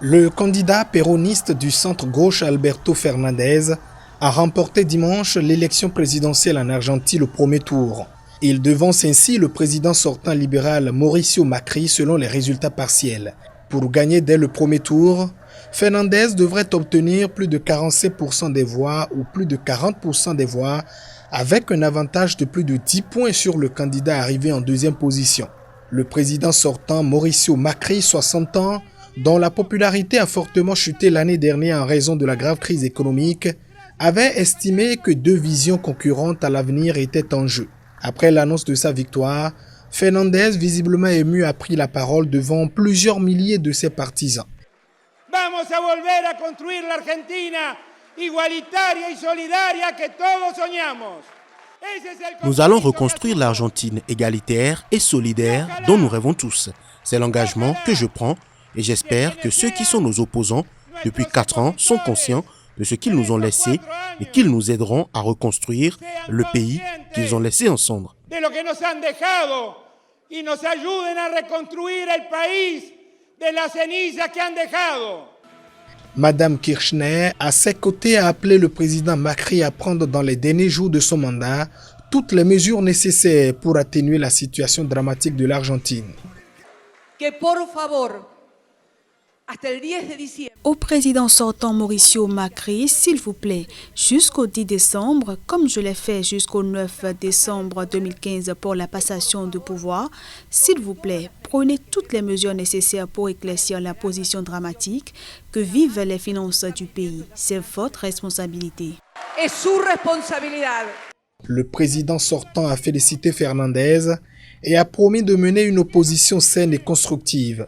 Le candidat péroniste du centre-gauche Alberto Fernandez a remporté dimanche l'élection présidentielle en Argentine au premier tour. Il devance ainsi le président sortant libéral Mauricio Macri selon les résultats partiels. Pour gagner dès le premier tour, Fernandez devrait obtenir plus de 47% des voix ou plus de 40% des voix avec un avantage de plus de 10 points sur le candidat arrivé en deuxième position. Le président sortant Mauricio Macri, 60 ans, dont la popularité a fortement chuté l'année dernière en raison de la grave crise économique, avait estimé que deux visions concurrentes à l'avenir étaient en jeu. Après l'annonce de sa victoire, Fernandez, visiblement ému, a pris la parole devant plusieurs milliers de ses partisans. Vamos a volver a construire l'Argentina igualitaria y solidaria que todos soñamos. Nous allons reconstruire l'Argentine égalitaire et solidaire dont nous rêvons tous. C'est l'engagement que je prends et j'espère que ceux qui sont nos opposants depuis 4 ans sont conscients de ce qu'ils nous ont laissé et qu'ils nous aideront à reconstruire le pays qu'ils ont laissé en cendres. Madame Kirchner, à ses côtés, a appelé le président Macri à prendre dans les derniers jours de son mandat toutes les mesures nécessaires pour atténuer la situation dramatique de l'Argentine. Au président sortant Mauricio Macri, s'il vous plaît, jusqu'au 10 décembre, comme je l'ai fait jusqu'au 9 décembre 2015 pour la passation de pouvoir, s'il vous plaît, prenez toutes les mesures nécessaires pour éclaircir la position dramatique que vivent les finances du pays. C'est votre responsabilité. Es su responsabilidad. Le président sortant a félicité Fernandez et a promis de mener une opposition saine et constructive.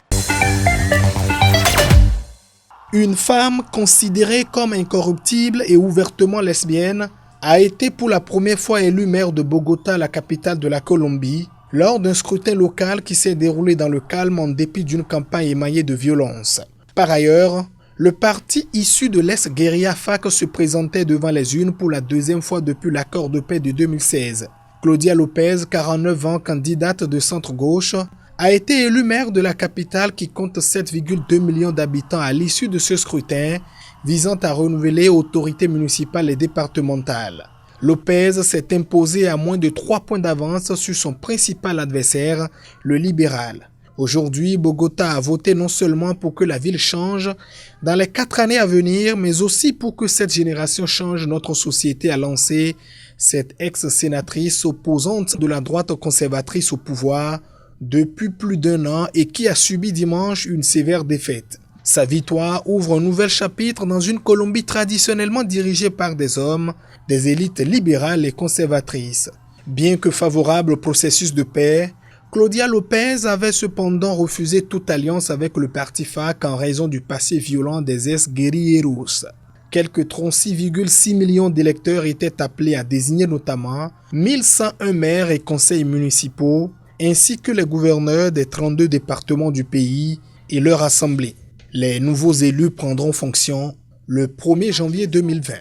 Une femme considérée comme incorruptible et ouvertement lesbienne a été pour la première fois élue maire de Bogota, la capitale de la Colombie, lors d'un scrutin local qui s'est déroulé dans le calme en dépit d'une campagne émaillée de violence. Par ailleurs, le parti issu de l'ex-guérilla FARC se présentait devant les urnes pour la deuxième fois depuis l'accord de paix de 2016. Claudia Lopez, 49 ans, candidate de centre-gauche, a été élue maire de la capitale qui compte 7,2 millions d'habitants à l'issue de ce scrutin visant à renouveler autorités municipales et départementales. Lopez s'est imposée à moins de 3 points d'avance sur son principal adversaire, le libéral. Aujourd'hui, Bogota a voté non seulement pour que la ville change dans les 4 années à venir, mais aussi pour que cette génération change notre société, a lancé cette ex-sénatrice opposante de la droite conservatrice au pouvoir depuis plus d'1 an et qui a subi dimanche une sévère défaite. Sa victoire ouvre un nouvel chapitre dans une Colombie traditionnellement dirigée par des hommes, des élites libérales et conservatrices. Bien que favorable au processus de paix, Claudia Lopez avait cependant refusé toute alliance avec le parti FARC en raison du passé violent des ex-guerrilleros. Quelques 36,6 millions d'électeurs étaient appelés à désigner notamment 1101 maires et conseils municipaux, ainsi que les gouverneurs des 32 départements du pays et leur assemblée. Les nouveaux élus prendront fonction le 1er janvier 2020.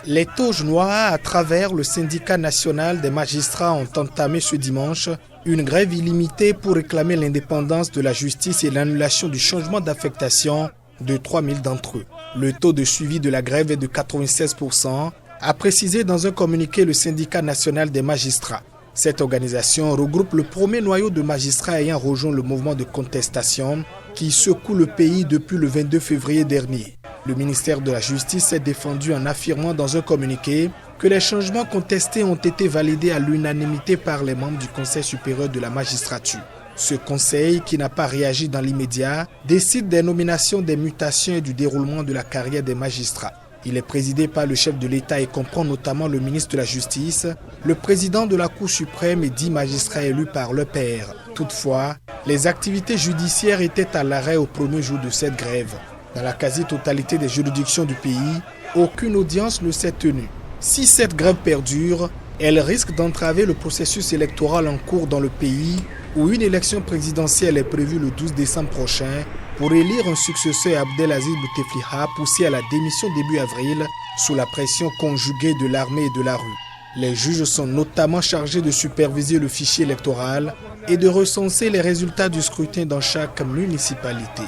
Les Toges Noires, à travers le syndicat national des magistrats, ont entamé ce dimanche une grève illimitée pour réclamer l'indépendance de la justice et l'annulation du changement d'affectation de 3000 d'entre eux. Le taux de suivi de la grève est de 96%, a précisé dans un communiqué le syndicat national des magistrats. Cette organisation regroupe le premier noyau de magistrats ayant rejoint le mouvement de contestation qui secoue le pays depuis le 22 février dernier. Le ministère de la Justice s'est défendu en affirmant dans un communiqué que les changements contestés ont été validés à l'unanimité par les membres du Conseil supérieur de la magistrature. Ce conseil, qui n'a pas réagi dans l'immédiat, décide des nominations, des mutations et du déroulement de la carrière des magistrats. Il est présidé par le chef de l'État et comprend notamment le ministre de la Justice, le président de la Cour suprême et 10 magistrats élus par leur père. Toutefois, les activités judiciaires étaient à l'arrêt au premier jour de cette grève. Dans la quasi-totalité des juridictions du pays, aucune audience ne s'est tenue. Si cette grève perdure, elle risque d'entraver le processus électoral en cours dans le pays, où une élection présidentielle est prévue le 12 décembre prochain pour élire un successeur à Abdelaziz Bouteflika poussé à la démission début avril sous la pression conjuguée de l'armée et de la rue. Les juges sont notamment chargés de superviser le fichier électoral et de recenser les résultats du scrutin dans chaque municipalité.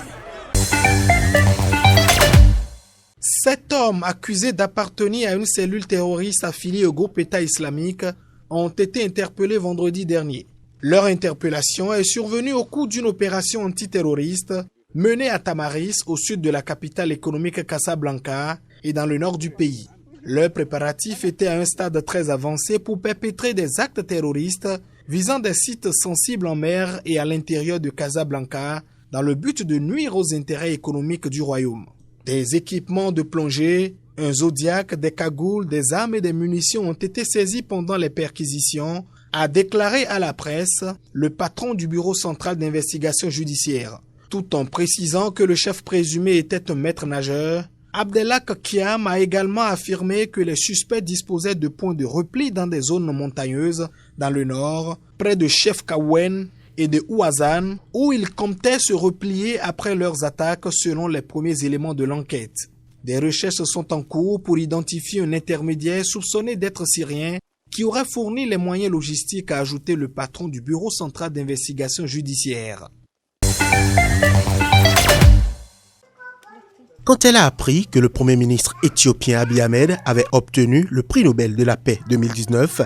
7 hommes accusés d'appartenir à une cellule terroriste affiliée au groupe État islamique ont été interpellés vendredi dernier. Leur interpellation est survenue au cours d'une opération antiterroriste menée à Tamaris, au sud de la capitale économique Casablanca et dans le nord du pays. Leurs préparatifs étaient à un stade très avancé pour perpétrer des actes terroristes visant des sites sensibles en mer et à l'intérieur de Casablanca dans le but de nuire aux intérêts économiques du royaume. Des équipements de plongée, un zodiac, des cagoules, des armes et des munitions ont été saisis pendant les perquisitions, a déclaré à la presse le patron du Bureau central d'investigation judiciaire. Tout en précisant que le chef présumé était un maître nageur, Abdelhak Kiam a également affirmé que les suspects disposaient de points de repli dans des zones montagneuses dans le nord, près de Chef Kawen et de Ouazan, où ils comptaient se replier après leurs attaques selon les premiers éléments de l'enquête. Des recherches sont en cours pour identifier un intermédiaire soupçonné d'être syrien qui aurait fourni les moyens logistiques, a ajouté le patron du Bureau central d'investigation judiciaire. Quand elle a appris que le Premier ministre éthiopien Abiy Ahmed avait obtenu le prix Nobel de la paix 2019,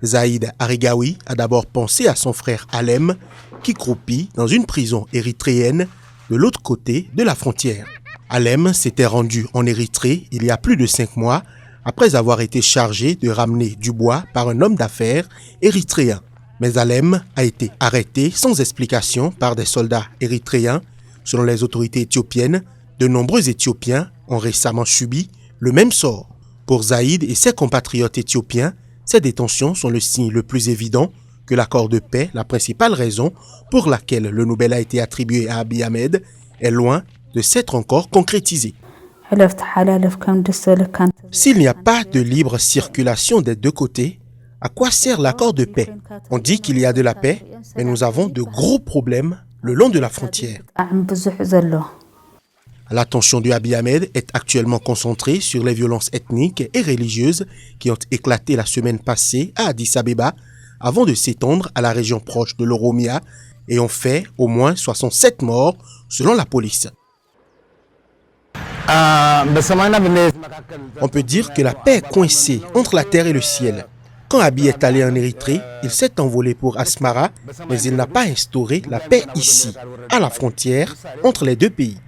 Zaïd Arigawi a d'abord pensé à son frère Alem, qui croupit dans une prison érythréenne de l'autre côté de la frontière. Alem s'était rendu en Érythrée il y a plus de 5 mois, après avoir été chargé de ramener du bois par un homme d'affaires érythréen. Mais Alem a été arrêté sans explication par des soldats érythréens. Selon les autorités éthiopiennes, de nombreux Éthiopiens ont récemment subi le même sort. Pour Zaïd et ses compatriotes éthiopiens, ces détentions sont le signe le plus évident que l'accord de paix, la principale raison pour laquelle le Nobel a été attribué à Abiy Ahmed, est loin de s'être encore concrétisé. S'il n'y a pas de libre circulation des deux côtés, à quoi sert l'accord de paix? On dit qu'il y a de la paix, mais nous avons de gros problèmes le long de la frontière. L'attention de Abiy Ahmed est actuellement concentrée sur les violences ethniques et religieuses qui ont éclaté la semaine passée à Addis Abeba avant de s'étendre à la région proche de l'Oromia et ont fait au moins 67 morts selon la police. On peut dire que la paix est coincée entre la terre et le ciel. Quand Abiy est allé en Érythrée, il s'est envolé pour Asmara, mais il n'a pas instauré la paix ici, à la frontière entre les deux pays.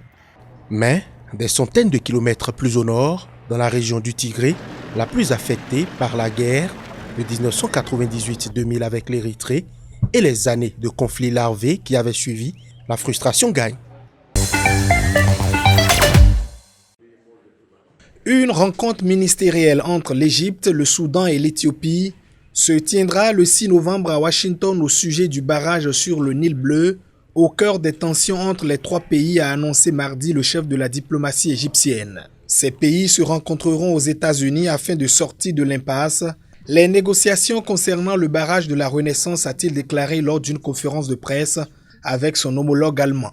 Mais des centaines de kilomètres plus au nord, dans la région du Tigré, la plus affectée par la guerre de 1998-2000 avec l'Érythrée et les années de conflits larvés qui avaient suivi, la frustration gagne. Une rencontre ministérielle entre l'Égypte, le Soudan et l'Éthiopie se tiendra le 6 novembre à Washington au sujet du barrage sur le Nil Bleu, au cœur des tensions entre les 3 pays, a annoncé mardi le chef de la diplomatie égyptienne. Ces pays se rencontreront aux États-Unis afin de sortir de l'impasse. Les négociations concernant le barrage de la Renaissance, a-t-il déclaré lors d'une conférence de presse avec son homologue allemand.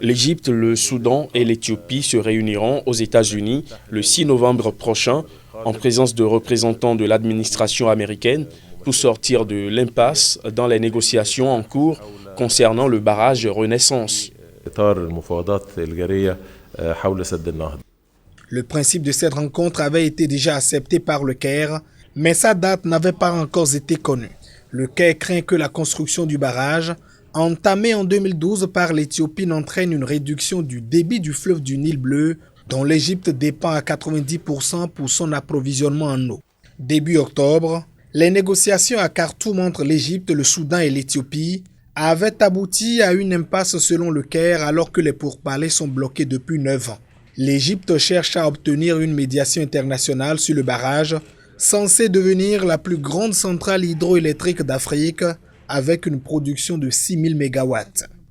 L'Égypte, le Soudan et l'Éthiopie se réuniront aux États-Unis le 6 novembre prochain en présence de représentants de l'administration américaine pour sortir de l'impasse dans les négociations en cours concernant le barrage Renaissance. Le principe de cette rencontre avait été déjà accepté par le Caire, mais sa date n'avait pas encore été connue. Le Caire craint que la construction du barrage, entamée en 2012 par l'Éthiopie, n'entraîne une réduction du débit du fleuve du Nil Bleu, dont l'Égypte dépend à 90% pour son approvisionnement en eau. Début octobre, les négociations à Khartoum entre l'Égypte, le Soudan et l'Éthiopie avaient abouti à une impasse selon le Caire alors que les pourparlers sont bloqués depuis 9 ans. L'Égypte cherche à obtenir une médiation internationale sur le barrage, censé devenir la plus grande centrale hydroélectrique d'Afrique avec une production de 6000 MW.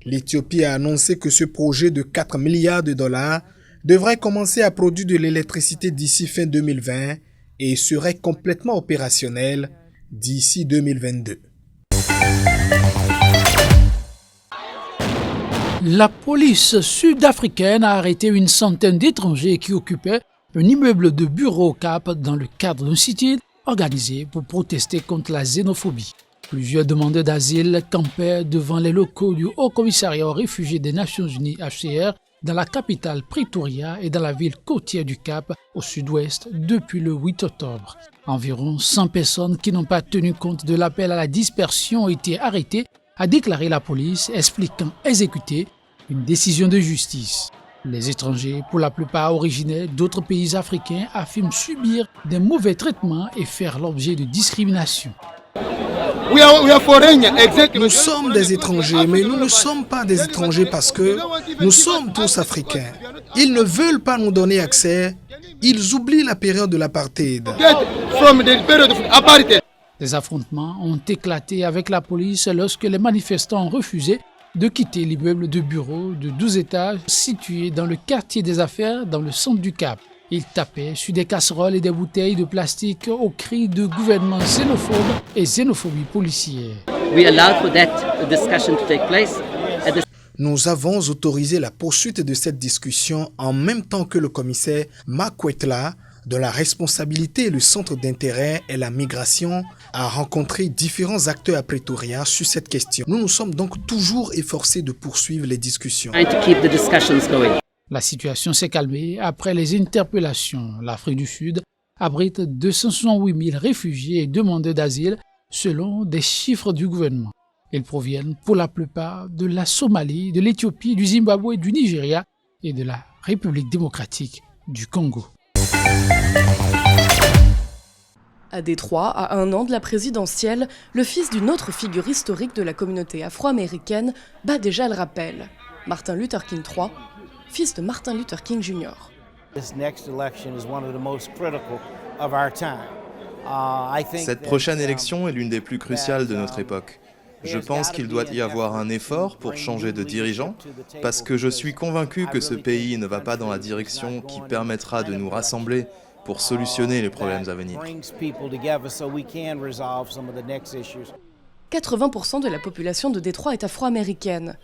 L'Éthiopie a annoncé que ce projet de 4 milliards de dollars devrait commencer à produire de l'électricité d'ici fin 2020 et serait complètement opérationnel d'ici 2022. La police sud-africaine a arrêté une centaine d'étrangers qui occupaient un immeuble de bureau au Cap dans le cadre d'un sit-in organisé pour protester contre la xénophobie. Plusieurs demandeurs d'asile campaient devant les locaux du Haut Commissariat aux réfugiés des Nations Unies HCR dans la capitale Pretoria et dans la ville côtière du Cap au sud-ouest depuis le 8 octobre. Environ 100 personnes qui n'ont pas tenu compte de l'appel à la dispersion ont été arrêtées, a déclaré la police, expliquant exécuter une décision de justice. Les étrangers, pour la plupart originaires d'autres pays africains, affirment subir des mauvais traitements et faire l'objet de discrimination. Nous sommes des étrangers, mais nous ne sommes pas des étrangers parce que nous sommes tous africains. Ils ne veulent pas nous donner accès. Ils oublient la période de l'apartheid. Des affrontements ont éclaté avec la police lorsque les manifestants ont refusé de quitter l'immeuble de bureau de 12 étages situé dans le quartier des affaires dans le centre du Cap. Ils tapaient sur des casseroles et des bouteilles de plastique au cri de gouvernement xénophobe et xénophobie policière. Nous avons autorisé la poursuite de cette discussion en même temps que le commissaire Makwetla de la responsabilité et le centre d'intérêt et la migration a rencontré différents acteurs à Pretoria sur cette question. Nous nous sommes donc toujours efforcés de poursuivre les discussions. La situation s'est calmée après les interpellations. L'Afrique du Sud abrite 268 000 réfugiés et demandeurs d'asile selon des chiffres du gouvernement. Ils proviennent pour la plupart de la Somalie, de l'Éthiopie, du Zimbabwe, du Nigeria et de la République démocratique du Congo. À Détroit, à 1 an de la présidentielle, le fils d'une autre figure historique de la communauté afro-américaine bat déjà le rappel. Martin Luther King III, fils de Martin Luther King Jr. Cette prochaine élection est l'une des plus cruciales de notre époque. Je pense qu'il doit y avoir un effort pour changer de dirigeant, parce que je suis convaincu que ce pays ne va pas dans la direction qui permettra de nous rassembler pour solutionner les problèmes à venir. 80% de la population de Détroit est afro-américaine,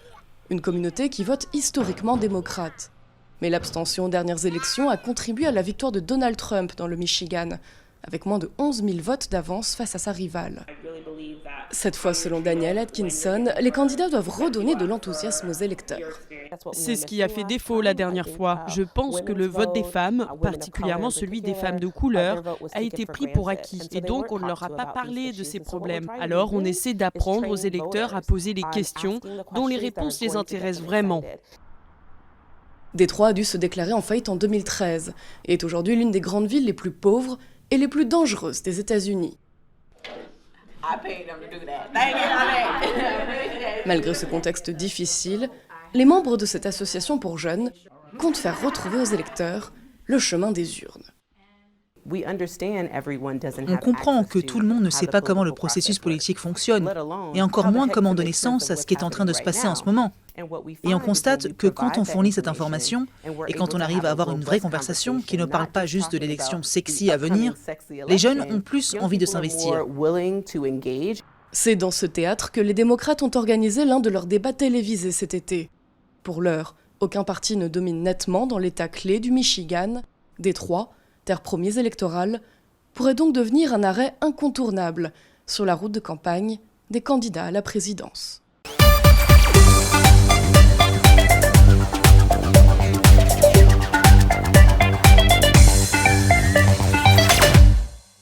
une communauté qui vote historiquement démocrate. Mais l'abstention aux dernières élections a contribué à la victoire de Donald Trump dans le Michigan, avec moins de 11 000 votes d'avance face à sa rivale. Cette fois, selon Danielle Atkinson, les candidats doivent redonner de l'enthousiasme aux électeurs. C'est ce qui a fait défaut la dernière fois. Je pense que le vote des femmes, particulièrement celui des femmes de couleur, a été pris pour acquis et donc on ne leur a pas parlé de ces problèmes. Alors on essaie d'apprendre aux électeurs à poser les questions dont les réponses les intéressent vraiment. Détroit a dû se déclarer en faillite en 2013 et est aujourd'hui l'une des grandes villes les plus pauvres et les plus dangereuses des États-Unis. Malgré ce contexte difficile, les membres de cette association pour jeunes comptent faire retrouver aux électeurs le chemin des urnes. On comprend que tout le monde ne sait pas comment le processus politique fonctionne, et encore moins comment donner sens à ce qui est en train de se passer en ce moment. Et on constate que quand on fournit cette information, et quand on arrive à avoir une vraie conversation qui ne parle pas juste de l'élection sexy à venir, les jeunes ont plus envie de s'investir. C'est dans ce théâtre que les démocrates ont organisé l'un de leurs débats télévisés cet été. Pour l'heure, aucun parti ne domine nettement dans l'état clé du Michigan. Détroit, terre promise électorale, pourrait donc devenir un arrêt incontournable sur la route de campagne des candidats à la présidence.